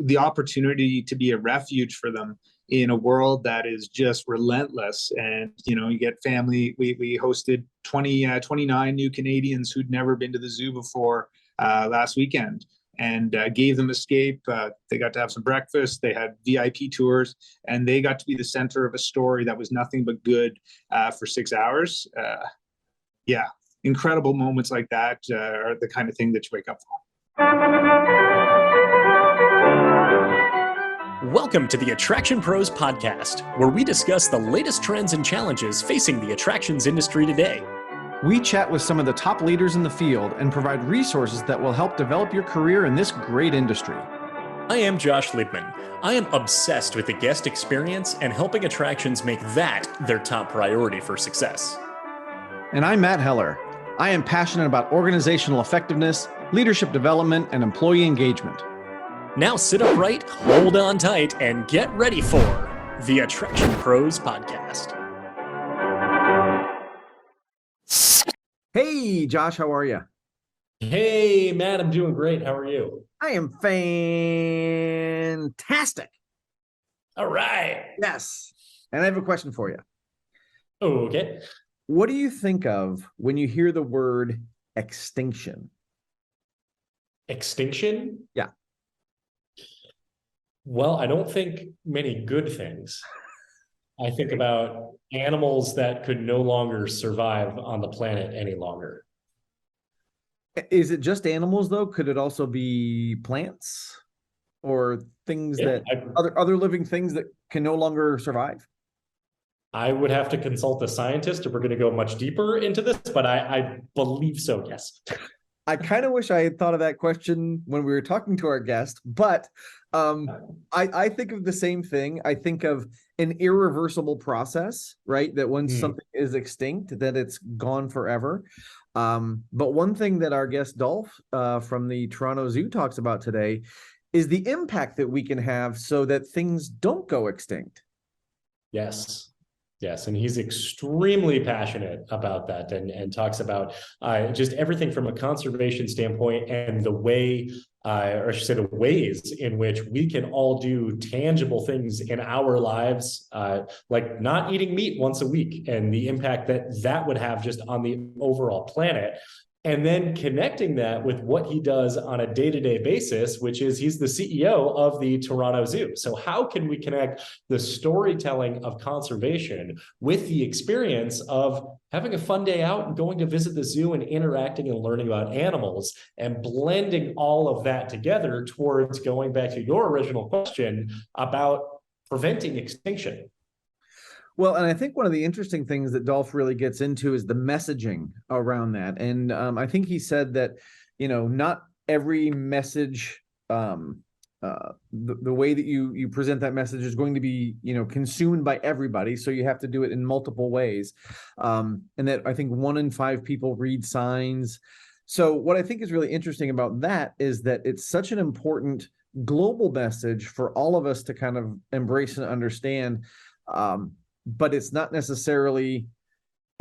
the opportunity to be a refuge for them in a world that is just relentless. And, you get family. We hosted 29 new Canadians who'd never been to the zoo before last weekend, and gave them escape. They got to have some breakfast. They had VIP tours, and they got to be the center of a story that was nothing but good for 6 hours. Yeah, incredible moments like that are the kind of thing that you wake up for. Welcome to the Attraction Pros podcast, where we discuss the latest trends and challenges facing the attractions industry today. We chat with some of the top leaders in the field and provide resources that will help develop your career in this great industry. I am Josh Liebman. I am obsessed with the guest experience and helping attractions make that their top priority for success. And I'm Matt Heller. I am passionate about organizational effectiveness, leadership development, and employee engagement. Now sit upright, hold on tight, and get ready for the Attraction Pros podcast. Hey, Josh, how are you? Hey, Matt, I'm doing great. How are you? I am fantastic. All right. Yes. And I have a question for you. Oh, okay. What do you think of when you hear the word extinction? Extinction? Yeah. Well, I don't think many good things. I think about animals that could no longer survive on the planet any longer. Is it just animals, though? Could it also be plants or things other living things that can no longer survive? I would have to consult a scientist if we're going to go much deeper into this, but I believe so, yes. I kind of wish I had thought of that question when we were talking to our guest, but I think of the same thing. I think of an irreversible process, right? That once something is extinct, that it's gone forever. But one thing that our guest Dolf from the Toronto Zoo talks about today is the impact that we can have so that things don't go extinct. Yes. Yes, and he's extremely passionate about that and talks about just everything from a conservation standpoint and the way, or I should say the ways in which we can all do tangible things in our lives, like not eating meat once a week and the impact that that would have just on the overall planet. And then connecting that with what he does on a day-to-day basis, which is he's the CEO of the Toronto Zoo. So how can we connect the storytelling of conservation with the experience of having a fun day out and going to visit the zoo and interacting and learning about animals, and blending all of that together towards going back to your original question about preventing extinction? Well, and I think one of the interesting things that Dolf really gets into is the messaging around that. And I think he said that, not every message, the way that you present that message is going to be, consumed by everybody. So you have to do it in multiple ways. And that I think 1 in 5 people read signs. So what I think is really interesting about that is that it's such an important global message for all of us to kind of embrace and understand. But it's not necessarily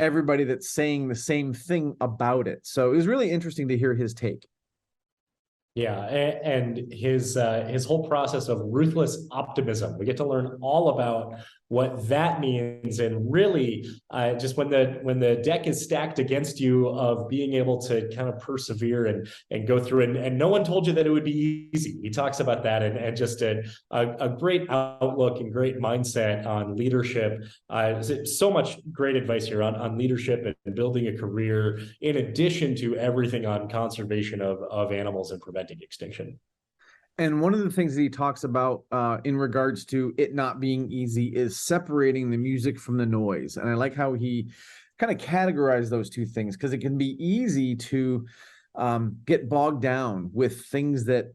everybody that's saying the same thing about it. So it was really interesting to hear his take. Yeah, and his whole process of ruthless optimism. We get to learn all about what that means, and really just when the deck is stacked against you, of being able to kind of persevere and go through, and no one told you that it would be easy. He talks about that, and just a great outlook and great mindset on leadership. So much great advice here on leadership and building a career, in addition to everything on conservation of animals and preventing extinction. And one of the things that he talks about in regards to it not being easy is separating the music from the noise. And I like how he kind of categorized those two things, because it can be easy to get bogged down with things that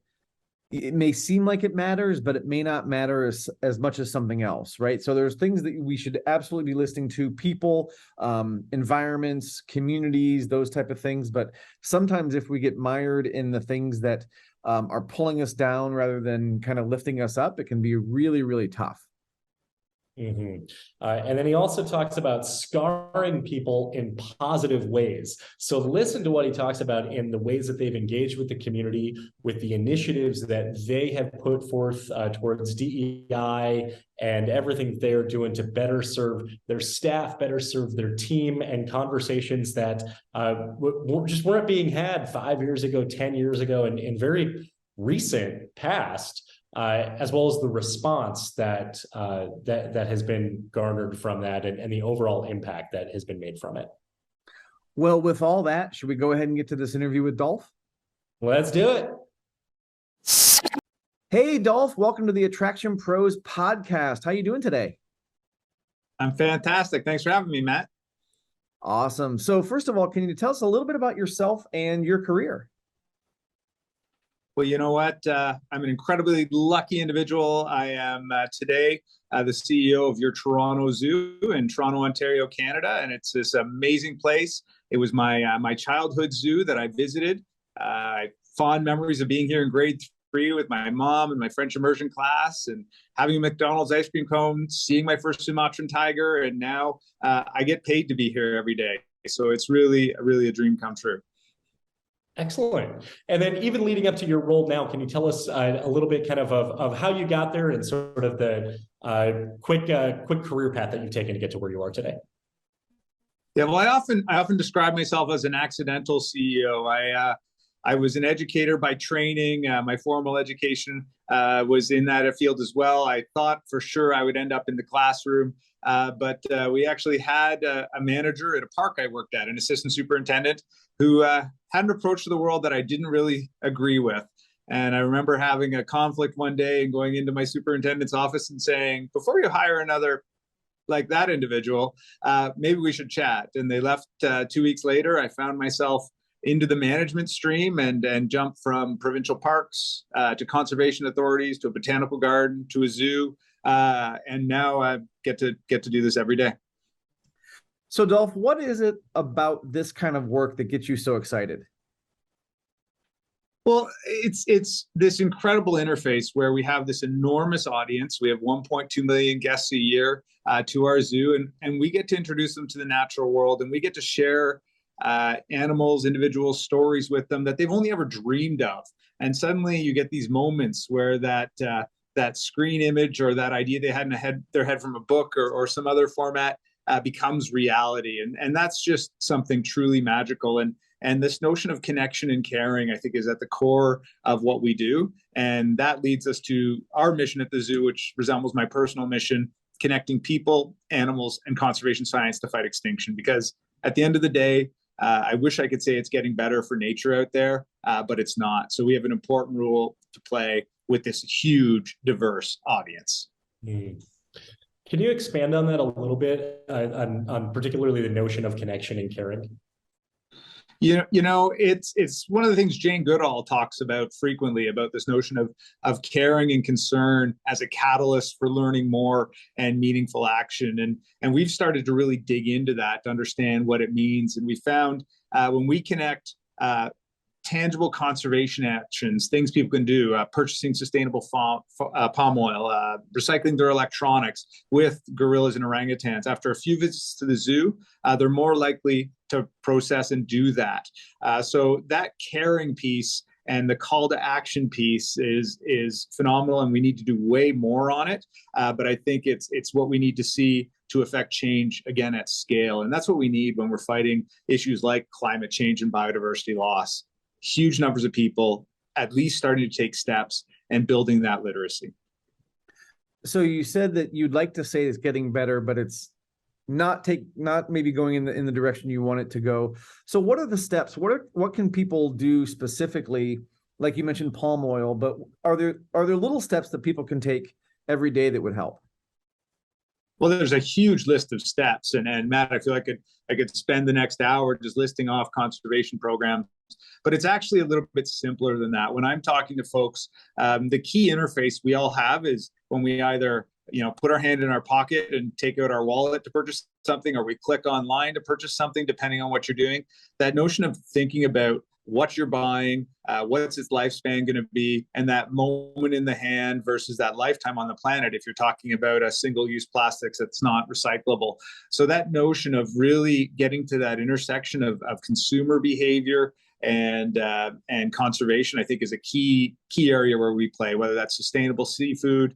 it may seem like it matters, but it may not matter as much as something else, right? So there's things that we should absolutely be listening to: people, environments, communities, those type of things. But sometimes if we get mired in the things that are pulling us down rather than kind of lifting us up, it can be really, really tough. And then he also talks about scarring people in positive ways. So listen to what he talks about in the ways that they've engaged with the community, with the initiatives that they have put forth towards DEI and everything they're doing to better serve their staff, better serve their team, and conversations that just weren't being had 5 years ago, 10 years ago, and in very recent past. As well as the response that has been garnered from that, and the overall impact that has been made from it. Well, with all that, should we go ahead and get to this interview with Dolf? Let's do it. Hey, Dolf, welcome to the Attraction Pros podcast. How you doing today? I'm fantastic. Thanks for having me, Matt. Awesome. So first of all, can you tell us a little bit about yourself and your career? Well, you know what? I'm an incredibly lucky individual. I am today the CEO of your Toronto Zoo in Toronto, Ontario, Canada, and it's this amazing place. It was my childhood zoo that I visited. Fond memories of being here in grade 3 with my mom and my French immersion class, and having a McDonald's ice cream cone, seeing my first Sumatran tiger, and now I get paid to be here every day. So it's really a dream come true. Excellent. And then even leading up to your role now, can you tell us a little bit kind of how you got there and sort of the quick career path that you've taken to get to where you are today? Yeah, well, I often describe myself as an accidental CEO. I was an educator by training. My formal education was in that field as well. I thought for sure I would end up in the classroom. But we actually had a manager at a park I worked at, an assistant superintendent, who had an approach to the world that I didn't really agree with. And I remember having a conflict one day and going into my superintendent's office and saying, before you hire another like that individual, maybe we should chat. And they left 2 weeks later. I found myself into the management stream and jumped from provincial parks to conservation authorities to a botanical garden to a zoo. And now I get to do this every day. So, Dolf, what is it about this kind of work that gets you so excited? Well, it's this incredible interface where we have this enormous audience. We have 1.2 million guests a year to our zoo, and we get to introduce them to the natural world, and we get to share animals, individual stories with them that they've only ever dreamed of. And suddenly you get these moments where that screen image or that idea they had in their head from a book or some other format becomes reality. And that's just something truly magical. And this notion of connection and caring, I think, is at the core of what we do. And that leads us to our mission at the zoo, which resembles my personal mission, connecting people, animals, and conservation science to fight extinction. Because at the end of the day, I wish I could say it's getting better for nature out there, but it's not. So we have an important role to play with this huge, diverse audience. Can you expand on that a little bit, on particularly the notion of connection and caring? You know, it's one of the things Jane Goodall talks about frequently, about this notion of caring and concern as a catalyst for learning more and meaningful action. And we've started to really dig into that to understand what it means. And we found when we connect tangible conservation actions, things people can do, purchasing sustainable palm oil, recycling their electronics with gorillas and orangutans. After a few visits to the zoo, they're more likely to process and do that. So that caring piece and the call to action piece is phenomenal, and we need to do way more on it. But I think it's what we need to see to affect change again at scale. And that's what we need when we're fighting issues like climate change and biodiversity loss. Huge numbers of people at least starting to take steps and building that literacy. So you said that you'd like to say it's getting better, but it's not maybe going in the direction you want it to go. So what are the steps? What can people do specifically? Like you mentioned palm oil, but are there little steps that people can take every day that would help? Well, there's a huge list of steps, and Matt, I feel like I could spend the next hour just listing off conservation programs, but it's actually a little bit simpler than that. When I'm talking to folks, the key interface we all have is when we either put our hand in our pocket and take out our wallet to purchase something, or we click online to purchase something, depending on what you're doing. That notion of thinking about what you're buying, what's its lifespan going to be, and that moment in the hand versus that lifetime on the planet if you're talking about a single-use plastics that's not recyclable. So that notion of really getting to that intersection of consumer behavior and conservation, I think, is a key area where we play, whether that's sustainable seafood,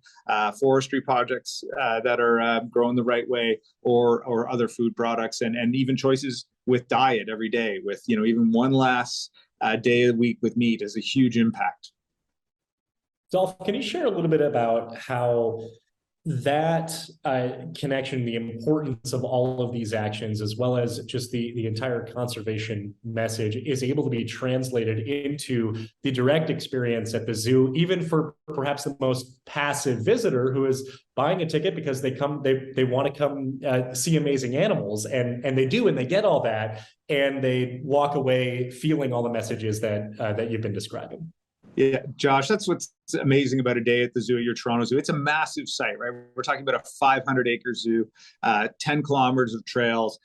forestry projects that are grown the right way, or other food products, and even choices with diet every day, with even one last day of the week with meat is a huge impact. Dolf, can you share a little bit about how that connection, the importance of all of these actions, as well as just the entire conservation message, is able to be translated into the direct experience at the zoo, even for perhaps the most passive visitor who is buying a ticket because they want to come see amazing animals, and they do, and they get all that, and they walk away feeling all the messages that you've been describing. Yeah, Josh, that's what's amazing about a day at the zoo, at your Toronto Zoo. It's a massive site, right? We're talking about a 500-acre zoo, 10 kilometers of trails.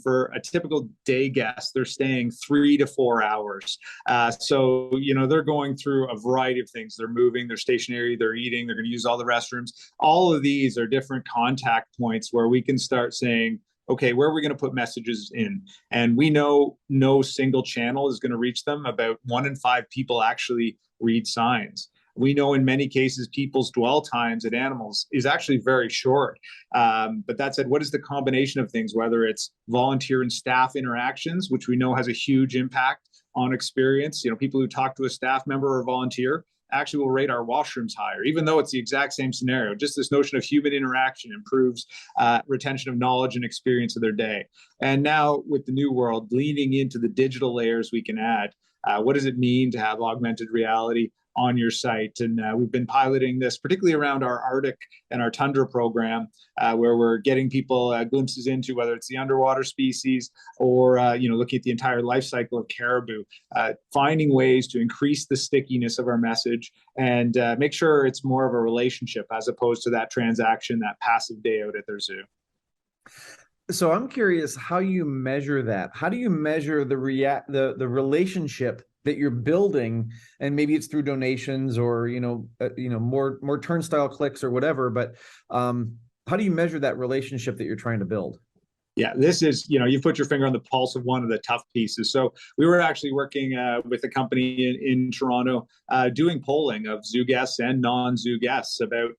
For a typical day guest, they're staying 3 to 4 hours. So, they're going through a variety of things. They're moving, they're stationary, they're eating, they're going to use all the restrooms. All of these are different contact points where we can start saying, okay, where are we going to put messages in? And we know no single channel is going to reach them. About 1 in 5 people actually read signs. We know in many cases people's dwell times at animals is actually very short. But that said, what is the combination of things, whether it's volunteer and staff interactions, which we know has a huge impact on experience? People who talk to a staff member or volunteer actually will rate our washrooms higher, even though it's the exact same scenario. Just this notion of human interaction improves retention of knowledge and experience of their day. And now with the new world, leaning into the digital layers we can add, what does it mean to have augmented reality on your site? And we've been piloting this, particularly around our Arctic and our Tundra program, where we're getting people glimpses into whether it's the underwater species or looking at the entire life cycle of caribou, finding ways to increase the stickiness of our message and make sure it's more of a relationship as opposed to that transaction, that passive day out at their zoo. So I'm curious how you measure that. How do you measure the relationship that you're building? And maybe it's through donations or more turnstile clicks or whatever. But how do you measure that relationship that you're trying to build? Yeah, this is, you've put your finger on the pulse of one of the tough pieces. So we were actually working with a company in Toronto doing polling of zoo guests and non-zoo guests about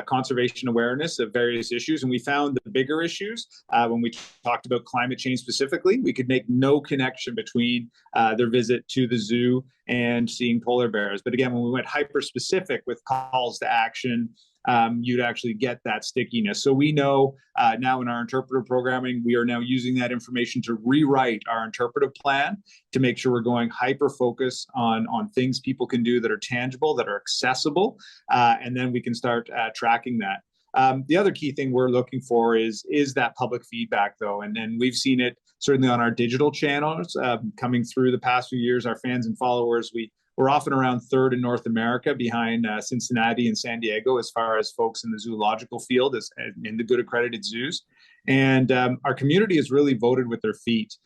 conservation awareness of various issues. And we found the bigger issues, when we talked about climate change specifically, we could make no connection between their visit to the zoo and seeing polar bears. But again, when we went hyper-specific with calls to action, you'd actually get that stickiness. So we know now in our interpretive programming, we are now using that information to rewrite our interpretive plan to make sure we're going hyper-focus on things people can do that are tangible, that are accessible, and then we can start tracking that. The other key thing we're looking for is that public feedback, though, and we've seen it certainly on our digital channels coming through the past few years. Our fans and followers, we're often around third in North America behind Cincinnati and San Diego as far as folks in the zoological field in the good accredited zoos. And our community has really voted with their feet.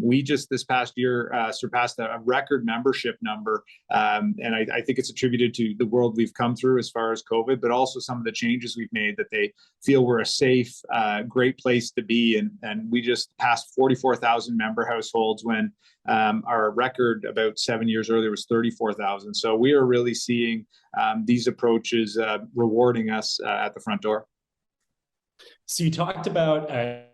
We just this past year surpassed a record membership number. And I think it's attributed to the world we've come through as far as COVID, but also some of the changes we've made that they feel we're a safe, great place to be. And we just passed 44,000 member households when our record about 7 years earlier was 34,000. So we are really seeing these approaches rewarding us at the front door. So you talked about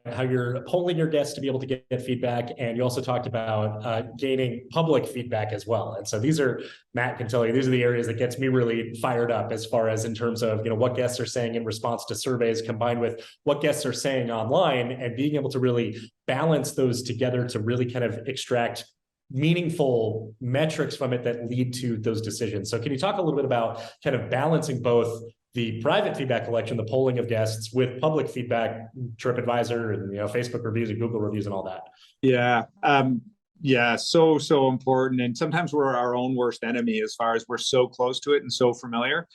how you're polling your guests to be able to get feedback, and you also talked about gaining public feedback as well. And so these are, Matt can tell you, these are the areas that gets me really fired up as far as in terms of what guests are saying in response to surveys combined with what guests are saying online, and being able to really balance those together to really kind of extract meaningful metrics from it that lead to those decisions. So can you talk a little bit about kind of balancing both the private feedback collection, the polling of guests, with public feedback, TripAdvisor and Facebook reviews and Google reviews and all that? Yeah. Yeah, so important. And sometimes we're our own worst enemy as far as we're so close to it and so familiar.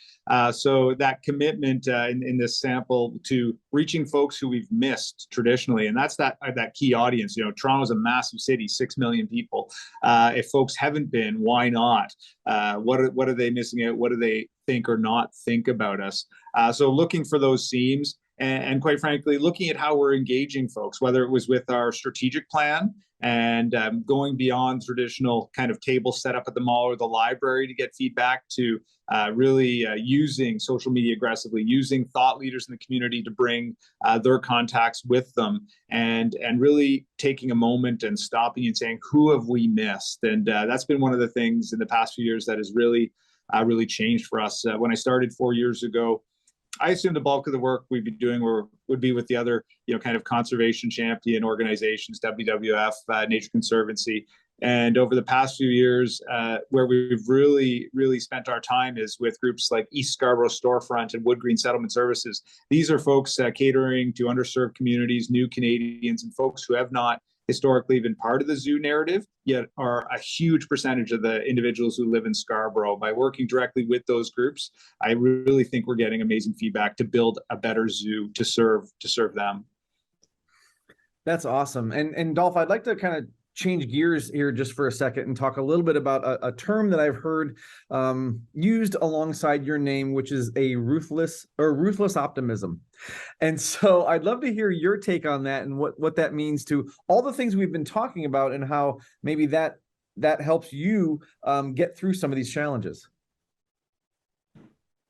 So that commitment in this sample to reaching folks who we've missed traditionally, and that's that key audience. You know, Toronto's a massive city, 6 million people. If folks haven't been, why not? What are they missing out? What do they think or not think about us? So looking for those themes. And quite frankly, looking at how we're engaging folks, whether it was with our strategic plan and going beyond traditional kind of table set up at the mall or the library to get feedback, to really using social media aggressively, using thought leaders in the community to bring their contacts with them, and really taking a moment and stopping and saying, who have we missed? And that's been one of the things in the past few years that has really changed for us. When I started 4 years ago, I assumed the bulk of the work we'd be doing would be with the other, kind of conservation champion organizations, WWF, Nature Conservancy. And over the past few years, where we've really spent our time is with groups like East Scarborough Storefront and Wood Green Settlement Services. These are folks catering to underserved communities, new Canadians, and folks who have not historically been part of the zoo narrative, yet are a huge percentage of the individuals who live in Scarborough. By working directly with those groups, I really think we're getting amazing feedback to build a better zoo to serve them. That's awesome. And Dolf, I'd like to kind of change gears here just for a second and talk a little bit about a term that I've heard used alongside your name, which is a ruthless optimism. And so I'd love to hear your take on that and what that means to all the things we've been talking about, and how maybe that helps you get through some of these challenges.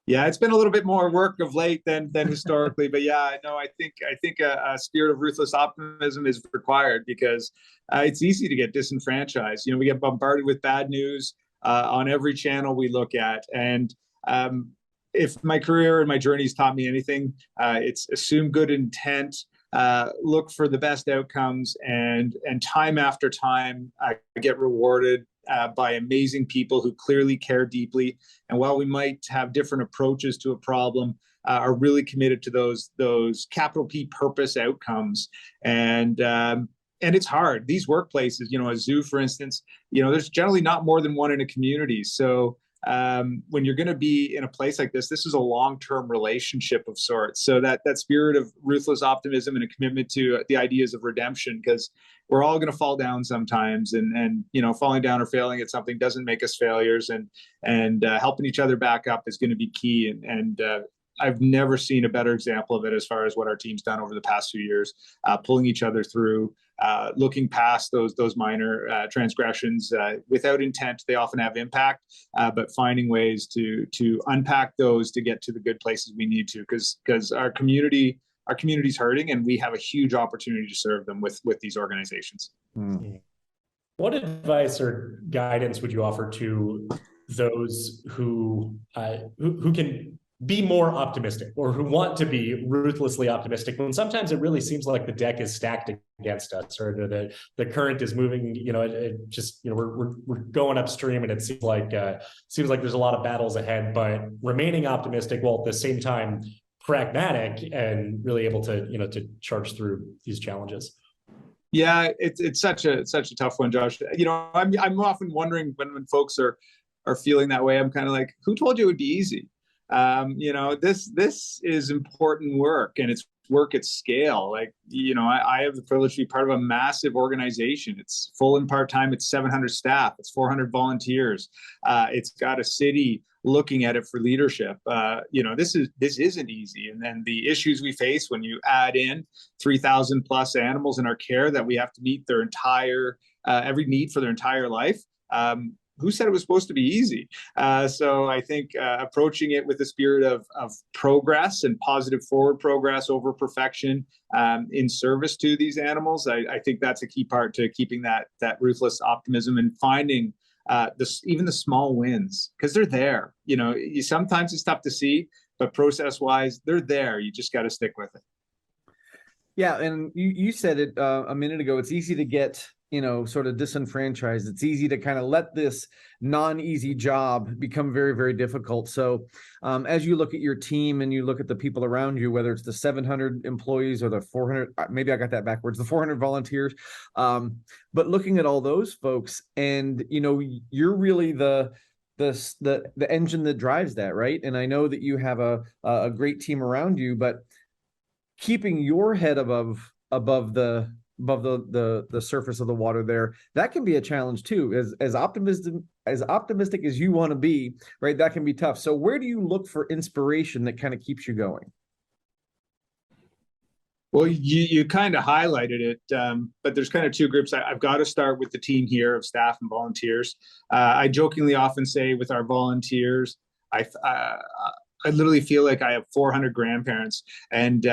Yeah, it's been a little bit more work of late than historically, but yeah, no, I think a spirit of ruthless optimism is required, because it's easy to get disenfranchised. We get bombarded with bad news on every channel we look at, and if my career and my journey's taught me anything, it's assume good intent, look for the best outcomes, and time after time, I get rewarded by amazing people who clearly care deeply. And while we might have different approaches to a problem, are really committed to those capital P purpose outcomes. And it's hard. These workplaces, a zoo, for instance, there's generally not more than one in a community. So when you're going to be in a place like this is a long-term relationship of sorts. So that spirit of ruthless optimism and a commitment to the ideas of redemption, because we're all going to fall down sometimes, and falling down or failing at something doesn't make us failures, and helping each other back up is going to be key. And I've never seen a better example of it as far as what our team's done over the past few years, pulling each other through, looking past those minor transgressions. Without intent, they often have impact, but finding ways to unpack those to get to the good places we need to, because our community's hurting, and we have a huge opportunity to serve them with these organizations. What advice or guidance would you offer to those who can be more optimistic, or who want to be ruthlessly optimistic, when sometimes it really seems like the deck is stacked against us, or the current is moving, it just, we're going upstream, and it seems like there's a lot of battles ahead, but remaining optimistic while at the same time pragmatic and really able to charge through these challenges? Yeah, it's such a tough one, Josh. I'm often wondering when folks are feeling that way, I'm kind of like, who told you it would be easy? This is important work, and it's work at scale. I have the privilege to be part of a massive organization. It's full and part-time. It's 700 staff. It's 400 volunteers. It's got a city looking at it for leadership. This isn't easy. And then the issues we face when you add in 3,000 plus animals in our care that we have to meet their entire, every need for their entire life. Who said it was supposed to be easy? So I think approaching it with the spirit of progress and positive forward progress over perfection, in service to these animals, I think that's a key part to keeping that ruthless optimism, and finding even the small wins, because they're there. Sometimes it's tough to see, but process-wise, they're there. You just got to stick with it. Yeah, and you said it a minute ago. It's easy to get sort of disenfranchised. It's easy to kind of let this non-easy job become very, very difficult. So as you look at your team and you look at the people around you, whether it's the 700 employees or the 400, maybe I got that backwards, the 400 volunteers, but looking at all those folks, and you're really the engine that drives that, right? And I know that you have a great team around you, but keeping your head above the surface of the water there, that can be a challenge too. As optimistic as you want to be, right? That can be tough. So where do you look for inspiration that kind of keeps you going? Well, you kind of highlighted it, but there's kind of two groups. I've got to start with the team here of staff and volunteers. I jokingly often say with our volunteers, I literally feel like I have 400 grandparents, and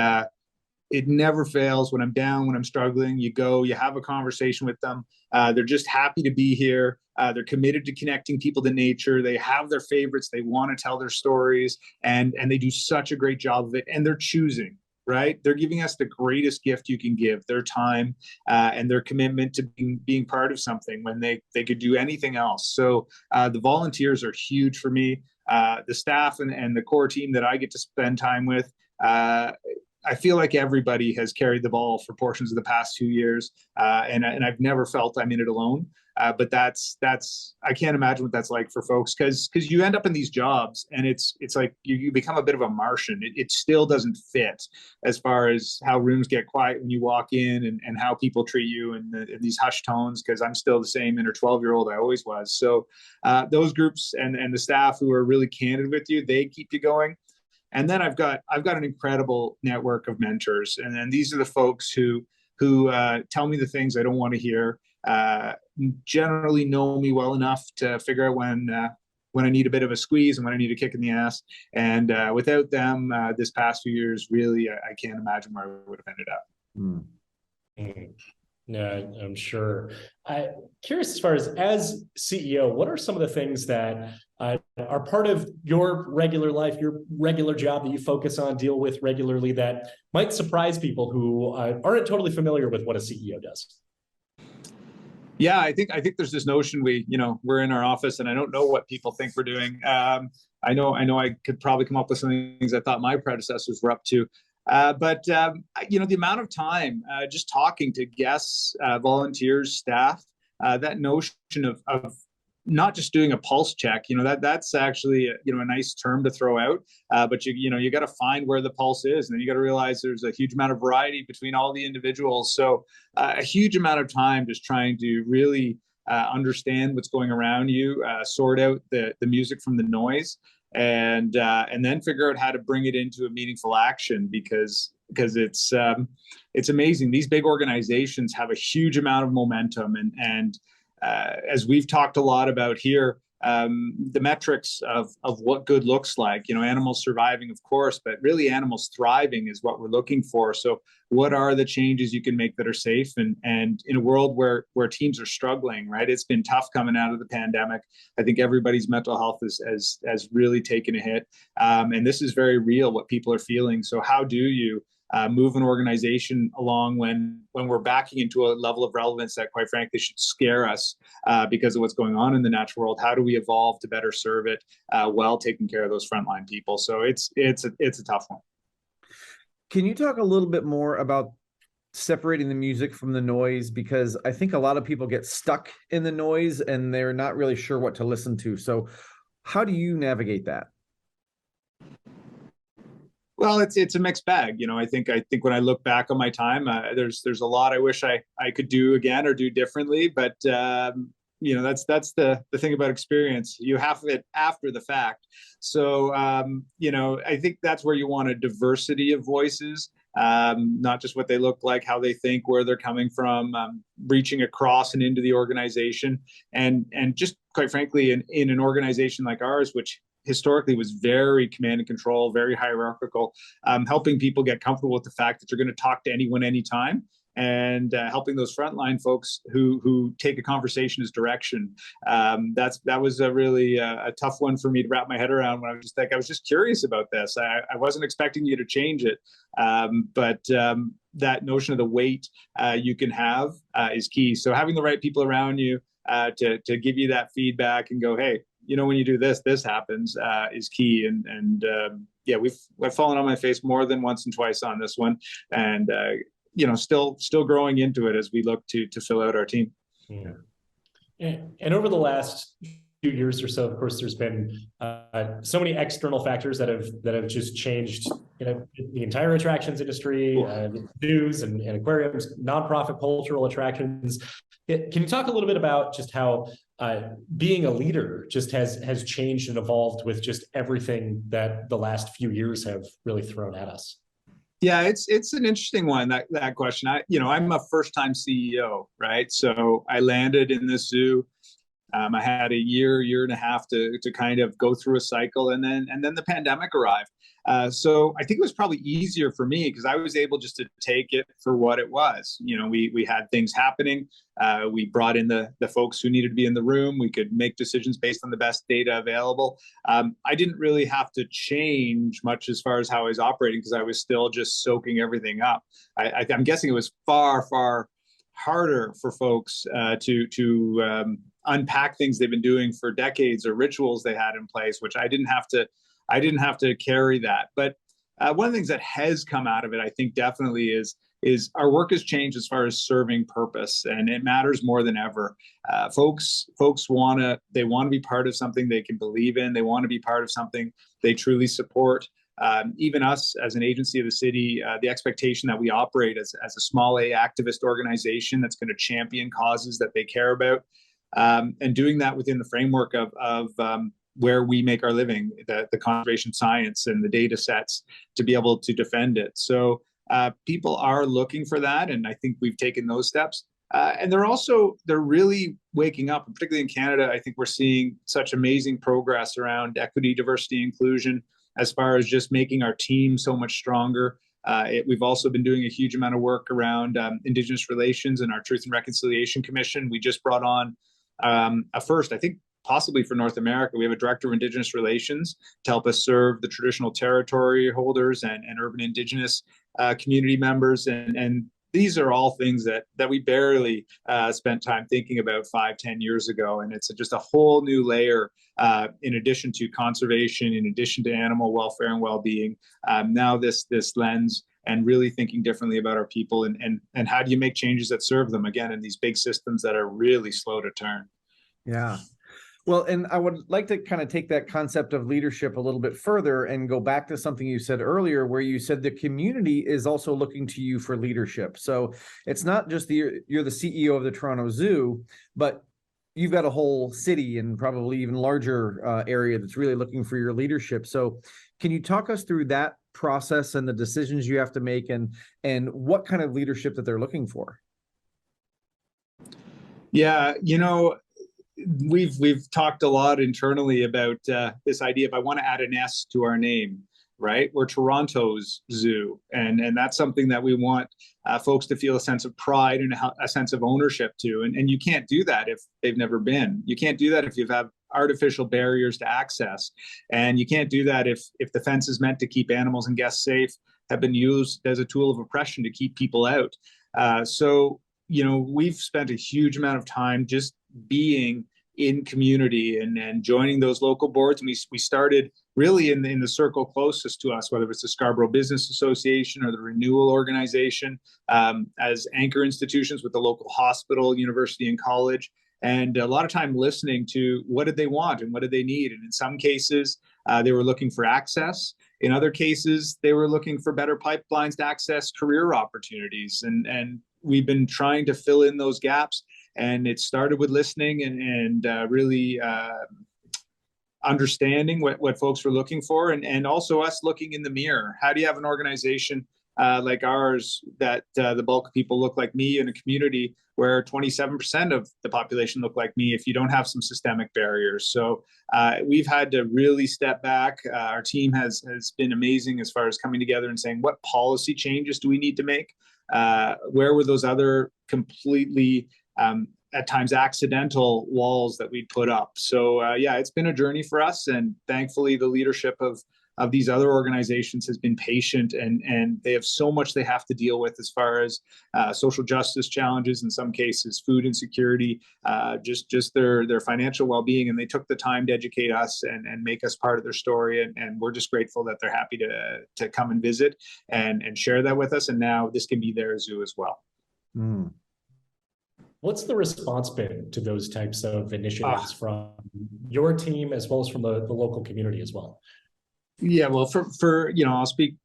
it never fails. When I'm down, when I'm struggling, you go, you have a conversation with them. They're just happy to be here. They're committed to connecting people to nature. They have their favorites. They want to tell their stories, and they do such a great job of it. And they're choosing, right? They're giving us the greatest gift you can give, their time and their commitment to being part of something when they could do anything else. So the volunteers are huge for me. The staff and the core team that I get to spend time with, I feel like everybody has carried the ball for portions of the past 2 years, and I've never felt I'm in it alone. But that's I can't imagine what that's like for folks, because you end up in these jobs and it's like you become a bit of a Martian. It still doesn't fit as far as how rooms get quiet when you walk in, and how people treat you in these hushed tones, because I'm still the same inner 12-year-old I always was. So those groups and the staff who are really candid with you, they keep you going. And then I've got an incredible network of mentors, and these are the folks who tell me the things I don't want to hear. Generally know me well enough to figure out when I need a bit of a squeeze and when I need a kick in the ass. And without them, this past few years, really, I can't imagine where I would have ended up. Mm. Yeah, I'm sure. I'm curious, as far as CEO, what are some of the things that are part of your regular life, your regular job that you focus on, deal with regularly, that might surprise people who aren't totally familiar with what a CEO does? Yeah, I think there's this notion we're in our office and I don't know what people think we're doing. I know I could probably come up with some things I thought my predecessors were up to. But the amount of time just talking to guests, volunteers, staff, that notion of not just doing a pulse check, that's actually a nice term to throw out. But you got to find where the pulse is, and then you got to realize there's a huge amount of variety between all the individuals. So a huge amount of time just trying to really understand what's going around you, sort out the music from the noise, and then figure out how to bring it into a meaningful action, because it's amazing. These big organizations have a huge amount of momentum, and as we've talked a lot about here, the metrics of what good looks like, animals surviving, of course, but really animals thriving is what we're looking for. So what are the changes you can make that are safe? And in a world where teams are struggling, right? It's been tough coming out of the pandemic. I think everybody's mental health has really taken a hit. And this is very real, what people are feeling. So how do you move an organization along when we're backing into a level of relevance that, quite frankly, should scare us because of what's going on in the natural world? How do we evolve to better serve it while taking care of those frontline people? So it's a tough one. Can you talk a little bit more about separating the music from the noise? Because I think a lot of people get stuck in the noise and they're not really sure what to listen to. So how do you navigate that? Well, it's a mixed bag. I think when I look back on my time, there's a lot I wish I could do again or do differently. But that's the thing about experience. You have it after the fact. So I think that's where you want a diversity of voices, not just what they look like, how they think, where they're coming from, reaching across and into the organization, and just, quite frankly, in an organization like ours, which historically was very command and control, very hierarchical, helping people get comfortable with the fact that you're going to talk to anyone anytime, and helping those frontline folks who take a conversation as direction. That was a really a tough one for me to wrap my head around when I was just curious about this. I wasn't expecting you to change it, but that notion of the weight you can have is key. So having the right people around you to give you that feedback and go, hey, when you do this, this happens, is key. And yeah, I've fallen on my face more than once and twice on this one, and still growing into it as we look to fill out our team. Yeah. And over the last few years or so, of course, there's been so many external factors that have just changed, the entire attractions industry, zoos and aquariums, nonprofit cultural attractions. Can you talk a little bit about just how being a leader just has changed and evolved with just everything that the last few years have really thrown at us? Yeah, it's an interesting one, that question. I'm a first-time CEO, right? So I landed in this zoo. I had a year and a half to kind of go through a cycle, and then the pandemic arrived. So I think it was probably easier for me because I was able just to take it for what it was. We had things happening. We brought in the folks who needed to be in the room. We could make decisions based on the best data available. I didn't really have to change much as far as how I was operating because I was still just soaking everything up. I'm guessing it was far harder for folks to unpack things they've been doing for decades or rituals they had in place, which I didn't have to carry that. But one of the things that has come out of it, I think definitely is our work has changed as far as serving purpose, and it matters more than ever. Folks want to be part of something they can believe in. They want to be part of something they truly support. Even us as an agency of the city, the expectation that we operate as a small A activist organization that's going to champion causes that they care about, and doing that within the framework of where we make our living, the conservation science and the data sets to be able to defend it. So people are looking for that, and I think we've taken those steps. And they're really waking up, and particularly in Canada. I think we're seeing such amazing progress around equity, diversity, inclusion, as far as just making our team so much stronger. We've also been doing a huge amount of work around Indigenous relations and our Truth and Reconciliation Commission. We just brought on a first, I think, possibly for North America. We have a director of Indigenous relations to help us serve the traditional territory holders and urban Indigenous community members. And these are all things that we barely spent time thinking about 5-10 years ago. And it's just a whole new layer in addition to conservation, in addition to animal welfare and well-being. Now this lens and really thinking differently about our people and how do you make changes that serve them, again, in these big systems that are really slow to turn. Yeah. Well, and I would like to kind of take that concept of leadership a little bit further and go back to something you said earlier, where you said the community is also looking to you for leadership. So it's not just you're the CEO of the Toronto Zoo, but you've got a whole city and probably even larger area that's really looking for your leadership. So can you talk us through that process and the decisions you have to make and what kind of leadership that they're looking for? Yeah, we've talked a lot internally about this idea of I want to add an S to our name, right? We're Toronto's zoo, and that's something that we want folks to feel a sense of pride and a sense of ownership to. And you can't do that if they've never been. You can't do that if you have artificial barriers to access, and you can't do that if the fence is meant to keep animals and guests safe have been used as a tool of oppression to keep people out. So we've spent a huge amount of time just being in community and joining those local boards. And we started really in the circle closest to us, whether it's the Scarborough Business Association or the Renewal Organization, as anchor institutions with the local hospital, university, and college. And a lot of time listening to what did they want and what did they need. And in some cases, they were looking for access. In other cases, they were looking for better pipelines to access career opportunities. And we've been trying to fill in those gaps. And it started with listening and really understanding what folks were looking for, and also us looking in the mirror. How do you have an organization like ours that the bulk of people look like me in a community where 27% of the population look like me if you don't have some systemic barriers? So we've had to really step back. Our team has been amazing as far as coming together and saying, what policy changes do we need to make? Where were those other completely at times accidental walls that we'd put up? So yeah, it's been a journey for us, and thankfully the leadership of these other organizations has been patient, and they have so much they have to deal with as far as social justice challenges, in some cases food insecurity, just their financial well-being, and they took the time to educate us and make us part of their story, and we're just grateful that they're happy to come and visit and share that with us, and now this can be their zoo as well. What's the response been to those types of initiatives from your team as well as from the local community as well? Yeah, well, for I'll speak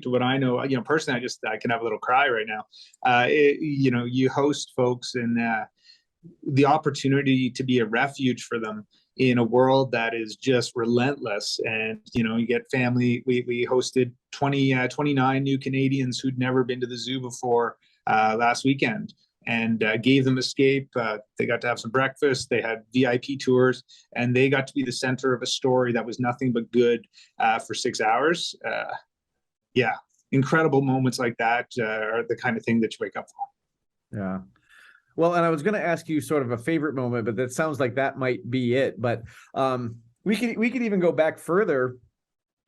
to what I know. Personally, I can have a little cry right now. You host folks, and the opportunity to be a refuge for them in a world that is just relentless. And you get family. We hosted 29 new Canadians who'd never been to the zoo before last weekend, and gave them escape. They got to have some breakfast. They had VIP tours, and they got to be the center of a story that was nothing but good for 6 hours. Yeah, incredible moments like that are the kind of thing that you wake up for. Yeah. Well, and I was going to ask you sort of a favorite moment, but that sounds like that might be it. But we could even go back further.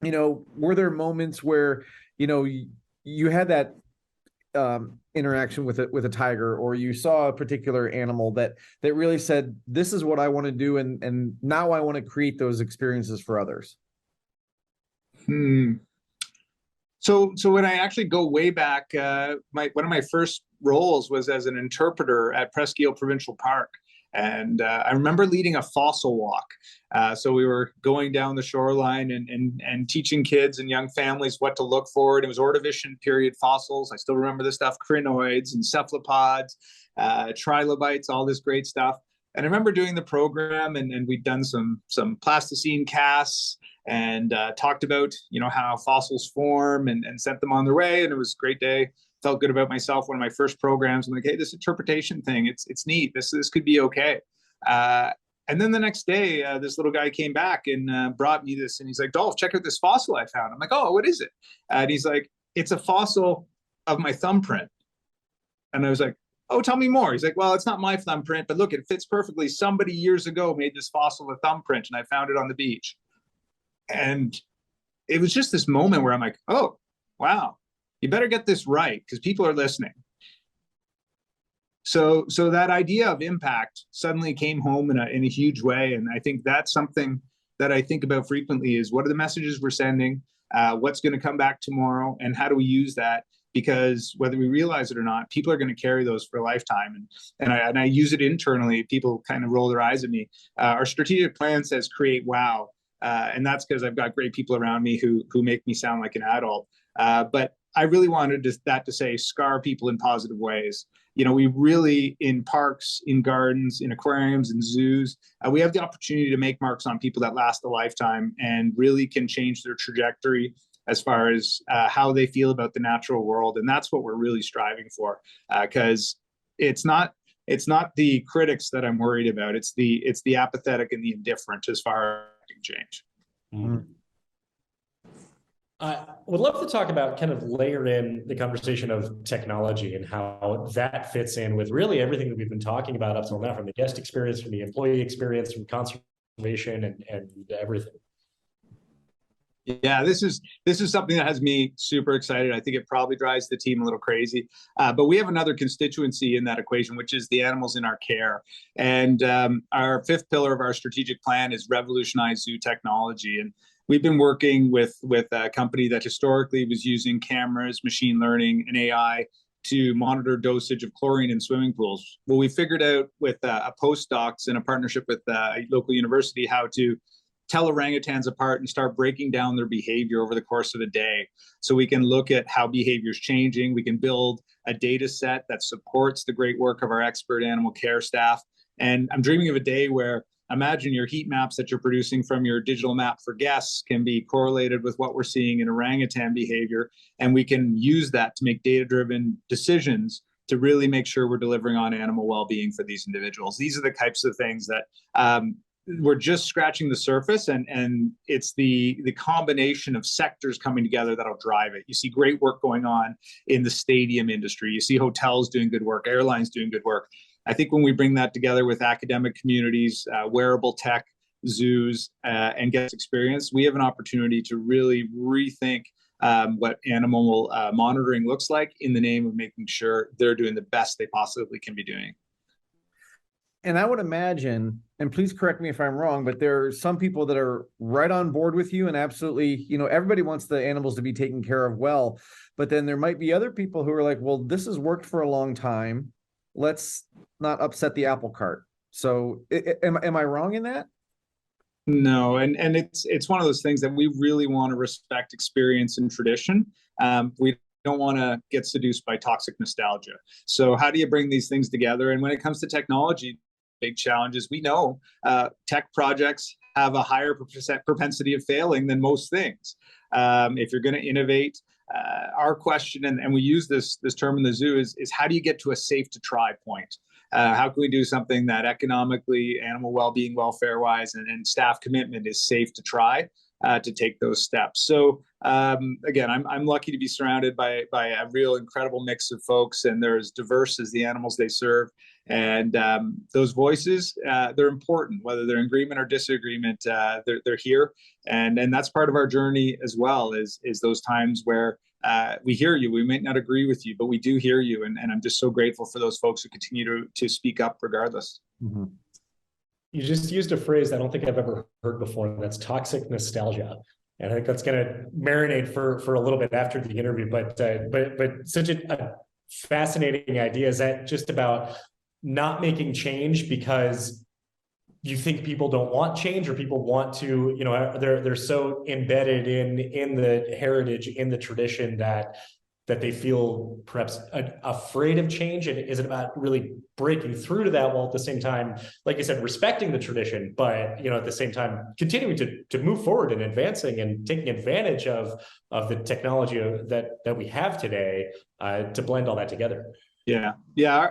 Were there moments where you had that interaction with a tiger, or you saw a particular animal that really said, this is what I want to do, and now I want to create those experiences for others? So when I actually go way back, one of my first roles was as an interpreter at Presque Isle Provincial Park. And I remember leading a fossil walk. So we were going down the shoreline and teaching kids and young families what to look for. And it was Ordovician period fossils. I still remember this stuff: crinoids and cephalopods, trilobites, all this great stuff. And I remember doing the program, and we'd done some plasticine casts, and talked about how fossils form, and sent them on their way. And it was a great day. Felt good about myself. One of my first programs, I'm like, hey, this interpretation thing, it's neat. This could be okay. And then the next day, this little guy came back and brought me this, and he's like, Dolf, check out this fossil I found. I'm like, oh, what is it? And he's like, it's a fossil of my thumbprint. And I was like, oh, tell me more. He's like, well, it's not my thumbprint, but look, it fits perfectly. Somebody years ago made this fossil a thumbprint, and I found it on the beach. And it was just this moment where I'm like, oh, wow. You better get this right, because people are listening. So that idea of impact suddenly came home in a huge way. And I think that's something that I think about frequently, is what are the messages we're sending? What's going to come back tomorrow? And how do we use that? Because whether we realize it or not, people are going to carry those for a lifetime. And I use it internally. People kind of roll their eyes at me. Our strategic plan says create wow. And that's because I've got great people around me who make me sound like an adult. But I really wanted that to say scar people in positive ways. We really, in parks, in gardens, in aquariums, in zoos, we have the opportunity to make marks on people that last a lifetime and really can change their trajectory as far as how they feel about the natural world. And that's what we're really striving for, because it's not the critics that I'm worried about. It's the apathetic and the indifferent as far as change. Mm-hmm. I would love to talk about, kind of layer in the conversation of technology and how that fits in with really everything that we've been talking about up till now, from the guest experience, from the employee experience, from conservation, and everything. Yeah, this is something that has me super excited. I think it probably drives the team a little crazy. But we have another constituency in that equation, which is the animals in our care. And our fifth pillar of our strategic plan is revolutionize zoo technology. And we've been working with a company that historically was using cameras, machine learning, and AI to monitor dosage of chlorine in swimming pools. Well, we figured out with a postdocs in a partnership with a local university how to tell orangutans apart and start breaking down their behavior over the course of the day. So we can look at how behavior is changing. We can build a data set that supports the great work of our expert animal care staff. And I'm dreaming of a day where, imagine your heat maps that you're producing from your digital map for guests can be correlated with what we're seeing in orangutan behavior. And we can use that to make data-driven decisions to really make sure we're delivering on animal well-being for these individuals. These are the types of things that we're just scratching the surface, and it's the combination of sectors coming together that'll drive it. You see great work going on in the stadium industry. You see hotels doing good work, airlines doing good work. I think when we bring that together with academic communities, wearable tech, zoos, and guest experience, we have an opportunity to really rethink what animal monitoring looks like in the name of making sure they're doing the best they possibly can be doing. And I would imagine, and please correct me if I'm wrong, but there are some people that are right on board with you and absolutely, everybody wants the animals to be taken care of well, but then there might be other people who are like, well, this has worked for a long time. Let's not upset the apple cart. So am I wrong in that? No, and it's one of those things that we really want to respect experience and tradition. We don't want to get seduced by toxic nostalgia. So how do you bring these things together? And when it comes to technology, big challenges, we know tech projects have a higher propensity of failing than most things. If you're going to innovate, our question, and we use this term in the zoo, is how do you get to a safe to try point? How can we do something that economically, animal well-being, welfare-wise, and staff commitment is safe to try to take those steps? So again, I'm lucky to be surrounded by a real incredible mix of folks, and they're as diverse as the animals they serve. And those voices, they're important, whether they're in agreement or disagreement. They're here, and that's part of our journey as well. Is those times where we hear you. We might not agree with you, but we do hear you, and I'm just so grateful for those folks who continue to speak up regardless. Mm-hmm. You just used a phrase I don't think I've ever heard before, and that's toxic nostalgia. And I think that's going to marinate for a little bit after the interview. But such a fascinating idea. Is that just about not making change because you think people don't want change, or people want to, they're so embedded in the heritage, in the tradition that they feel perhaps afraid of change? And is it about really breaking through to that while at the same time, like you said, respecting the tradition, but at the same time continuing to move forward and advancing and taking advantage of the technology that we have today to blend all that together? Yeah,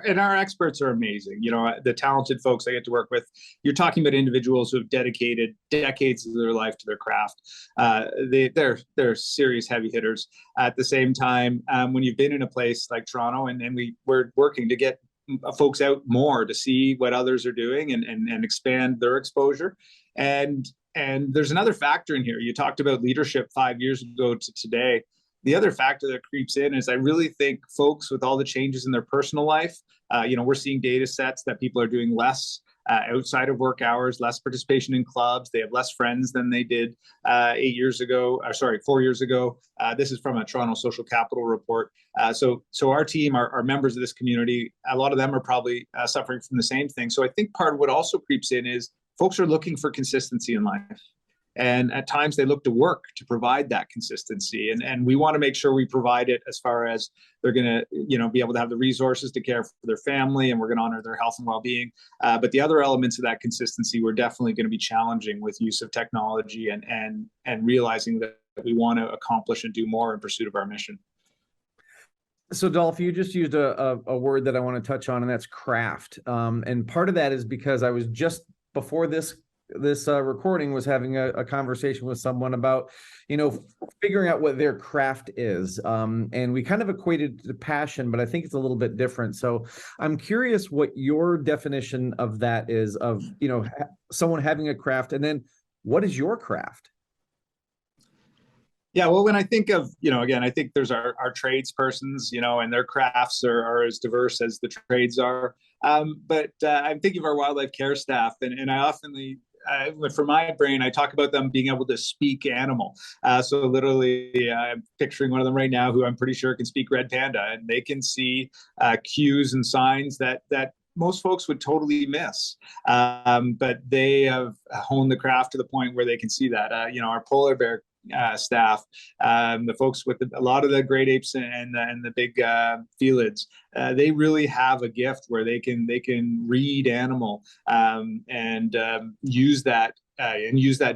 and our experts are amazing. The talented folks I get to work with. You're talking about individuals who have dedicated decades of their life to their craft. They're serious heavy hitters. At the same time, when you've been in a place like Toronto, and we're working to get folks out more to see what others are doing and expand their exposure. And there's another factor in here. You talked about leadership 5 years ago to today. The other factor that creeps in is I really think folks, with all the changes in their personal life, we're seeing data sets that people are doing less outside of work hours, less participation in clubs. They have less friends than they did 4 years ago. This is from a Toronto Social Capital report. So our team, our members of this community, a lot of them are probably suffering from the same thing. So I think part of what also creeps in is folks are looking for consistency in life. And at times they look to work to provide that consistency. And we want to make sure we provide it as far as they're going to, be able to have the resources to care for their family, and we're going to honor their health and well-being. But the other elements of that consistency, we're definitely going to be challenging with use of technology and realizing that we want to accomplish and do more in pursuit of our mission. So Dolf, you just used a word that I want to touch on, and that's craft. And part of that is because I was just before this recording was having a conversation with someone about, figuring out what their craft is. And we kind of equated to passion, but I think it's a little bit different. So I'm curious what your definition of that is, of, someone having a craft, and then what is your craft? Yeah, well, when I think of, again, I think there's our tradespersons, and their crafts are as diverse as the trades are. But I'm thinking of our wildlife care staff, and I often, for my brain, I talk about them being able to speak animal. So literally, I'm picturing one of them right now who I'm pretty sure can speak red panda, and they can see cues and signs that most folks would totally miss. But they have honed the craft to the point where they can see that. Our polar bear staff, the folks with a lot of the great apes and the big felids, they really have a gift where they can read animal and use that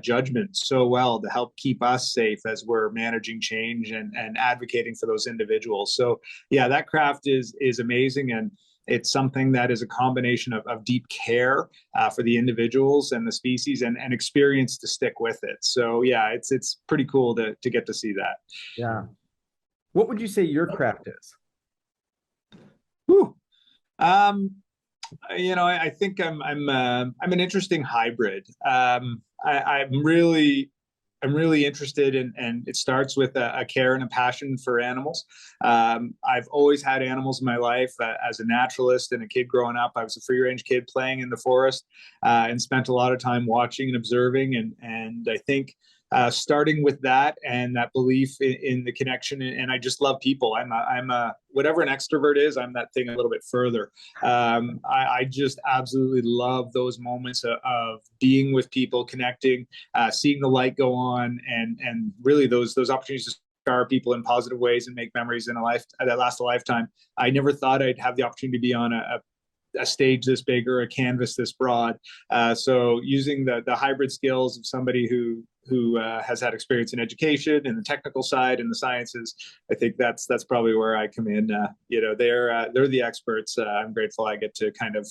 judgment so well to help keep us safe as we're managing change and advocating for those individuals. So yeah, that craft is amazing. And It's something that is a combination of deep care for the individuals and the species, and experience to stick with it. So yeah, it's pretty cool to get to see that. Yeah. What would you say your craft is? Whew. I think I'm an interesting hybrid. I'm really interested in, and it starts with a care and a passion for animals. I've always had animals in my life. As a naturalist and a kid growing up, I was a free range kid playing in the forest, and spent a lot of time watching and observing. And I think starting with that and that belief in the connection, and I just love people. I'm a whatever an extrovert is, I'm that thing a little bit further. I just absolutely love those moments of being with people, connecting, seeing the light go on, and really those opportunities to scar people in positive ways and make memories in a life that last a lifetime. I never thought I'd have the opportunity to be on a stage this big or a canvas this broad. So using the hybrid skills of somebody who has had experience in education and the technical side and the sciences, I think that's probably where I come in. They're the experts. I'm grateful I get to kind of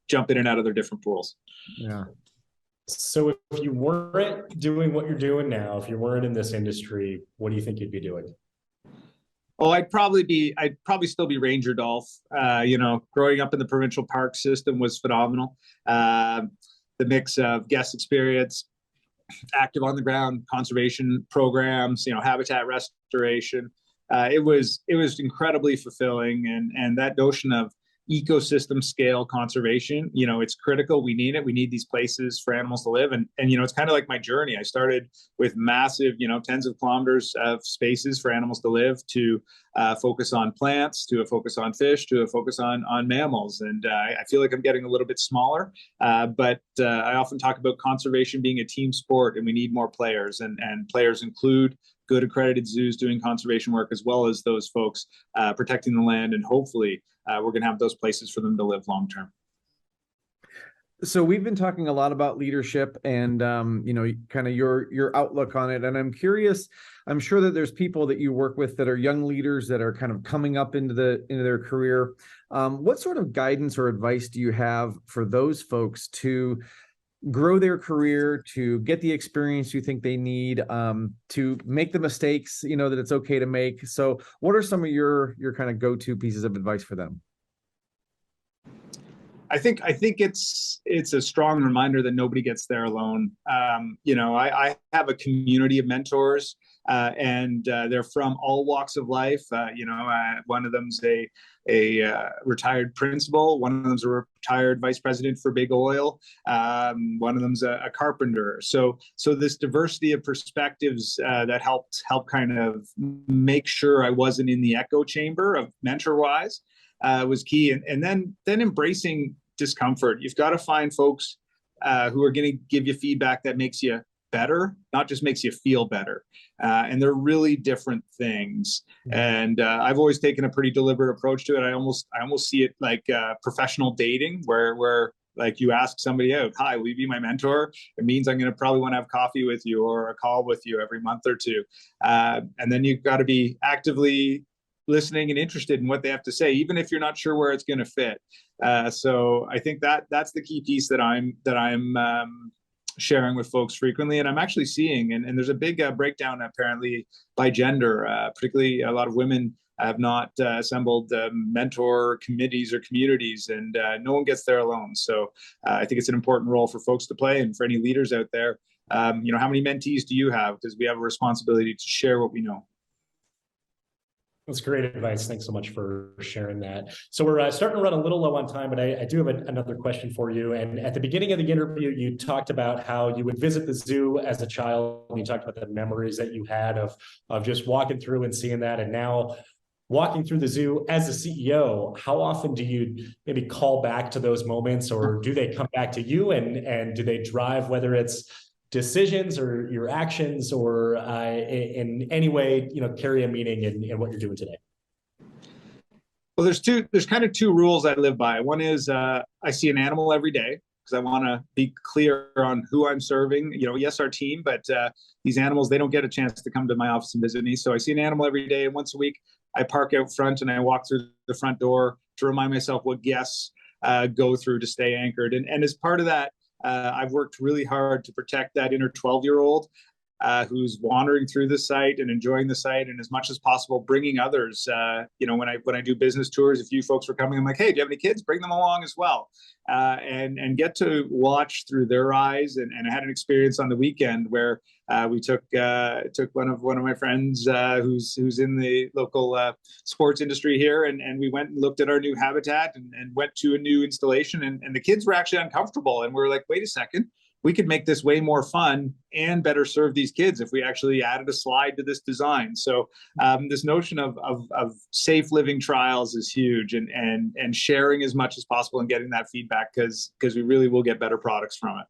jump in and out of their different pools. Yeah. So if you weren't doing what you're doing now, if you weren't in this industry, what do you think you'd be doing? Oh, I'd probably still be Ranger Dolf. Growing up in the provincial park system was phenomenal. The mix of guest experience, active on the ground conservation programs, habitat restoration. It was incredibly fulfilling, and that notion of ecosystem scale conservation, it's critical. We need it. We need these places for animals to live. And it's kind of like my journey. I started with massive, tens of kilometers of spaces for animals to live, to focus on plants, to a focus on fish, to a focus on mammals. And I feel like I'm getting a little bit smaller, but I often talk about conservation being a team sport, and we need more players, and players include good accredited zoos doing conservation work, as well as those folks protecting the land, and hopefully we're going to have those places for them to live long term. So we've been talking a lot about leadership and kind of your outlook on it. And I'm curious, I'm sure that there's people that you work with that are young leaders that are kind of coming up into their career. What sort of guidance or advice do you have for those folks to grow their career, to get the experience you think they need, to make the mistakes, that it's okay to make? So what are some of your kind of go-to pieces of advice for them? I think it's a strong reminder that nobody gets there alone. I have a community of mentors, and they're from all walks of life. One of them's a retired principal. One of them's a retired vice president for big oil. One of them's a carpenter. So this diversity of perspectives that helped kind of make sure I wasn't in the echo chamber of mentor-wise was key. And then embracing discomfort. You've got to find folks who are going to give you feedback that makes you better, not just makes you feel better. And they're really different things. And I've always taken a pretty deliberate approach to it. I almost see it like professional dating, where like you ask somebody out, "Hi, will you be my mentor?" It means I'm going to probably want to have coffee with you or a call with you every month or two. And then you've got to be actively listening and interested in what they have to say, even if you're not sure where it's going to fit. So I think that's the key piece that I'm sharing with folks frequently. And I'm actually seeing, and there's a big breakdown apparently by gender, particularly a lot of women have not assembled mentor committees or communities, and no one gets there alone. So I think it's an important role for folks to play, and for any leaders out there, how many mentees do you have? Because we have a responsibility to share what we know. That's great advice. Thanks so much for sharing that. So we're starting to run a little low on time, but I do have another question for you. And at the beginning of the interview, you talked about how you would visit the zoo as a child. And you talked about the memories that you had of just walking through and seeing that. And now walking through the zoo as a CEO, how often do you maybe call back to those moments, or do they come back to you, and do they drive, whether it's decisions or your actions, or in any way, carry a meaning in what you're doing today? Well, there's kind of two rules I live by. One is I see an animal every day, because I want to be clear on who I'm serving. Yes, our team, but these animals, they don't get a chance to come to my office and visit me. So I see an animal every day, and once a week I park out front and I walk through the front door, remind myself what guests go through to stay anchored. And as part of that, I've worked really hard to protect that inner 12-year-old who's wandering through the site and enjoying the site, and as much as possible bringing others. When I do business tours, if you folks were coming, I'm like, hey, do you have any kids? Bring them along as well, and get to watch through their eyes. And I had an experience on the weekend where we took one of my friends who's in the local sports industry here, and we went and looked at our new habitat and went to a new installation, and the kids were actually uncomfortable, and we're like, wait a second, we could make this way more fun and better serve these kids if we actually added a slide to this design. So this notion of safe living trials is huge, and sharing as much as possible and getting that feedback, because we really will get better products from it.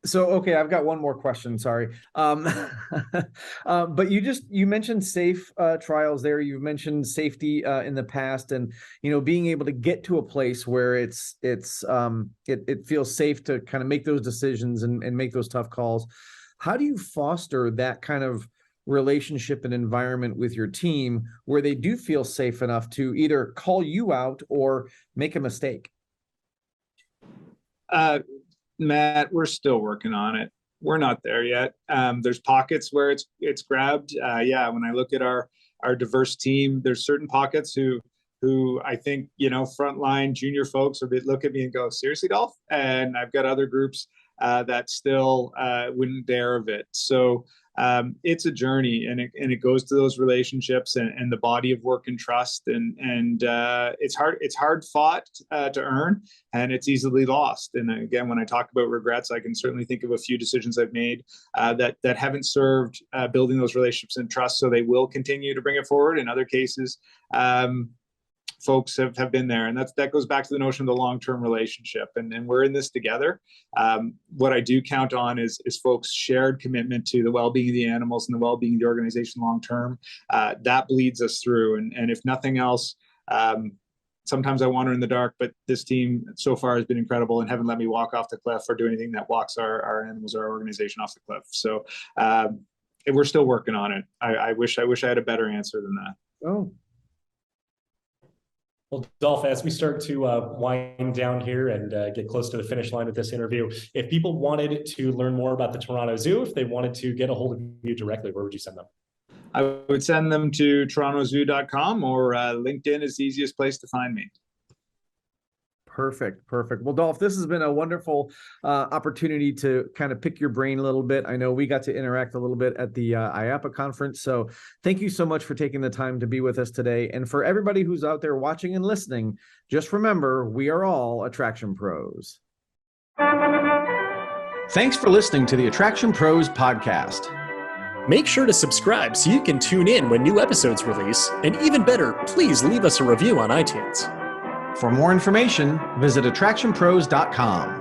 So, okay, I've got one more question. Sorry. But you mentioned safe trials there. You've mentioned safety in the past, and, being able to get to a place where it feels safe to kind of make those decisions and make those tough calls. How do you foster that kind of relationship and environment with your team where they do feel safe enough to either call you out or make a mistake? Matt, we're still working on it. We're not there yet. There's pockets where it's grabbed. When I look at our diverse team, there's certain pockets who I think, frontline junior folks would look at me and go, seriously, Dolf? And I've got other groups that still wouldn't dare of it. So it's a journey, and it goes to those relationships and the body of work and trust, and it's hard fought to earn, and it's easily lost. And again, when I talk about regrets, I can certainly think of a few decisions I've made that haven't served building those relationships and trust, so they will continue to bring it forward. In other cases, folks have been there, and that goes back to the notion of the long-term relationship, and we're in this together. What I do count on is folks' shared commitment to the well-being of the animals and the well-being of the organization long-term. That bleeds us through, and if nothing else, sometimes I wander in the dark, but this team so far has been incredible and haven't let me walk off the cliff or do anything that walks our animals or our organization off the cliff. So we're still working on it. I wish I had a better answer than that. Oh. Well, Dolf, as we start to wind down here and get close to the finish line of this interview, if people wanted to learn more about the Toronto Zoo, if they wanted to get a hold of you directly, where would you send them? I would send them to torontozoo.com, or LinkedIn is the easiest place to find me. Perfect. Well, Dolf, this has been a wonderful opportunity to kind of pick your brain a little bit. I know we got to interact a little bit at the IAPA conference. So thank you so much for taking the time to be with us today. And for everybody who's out there watching and listening, just remember, we are all Attraction Pros. Thanks for listening to the Attraction Pros podcast. Make sure to subscribe so you can tune in when new episodes release. And even better, please leave us a review on iTunes. For more information, visit attractionpros.com.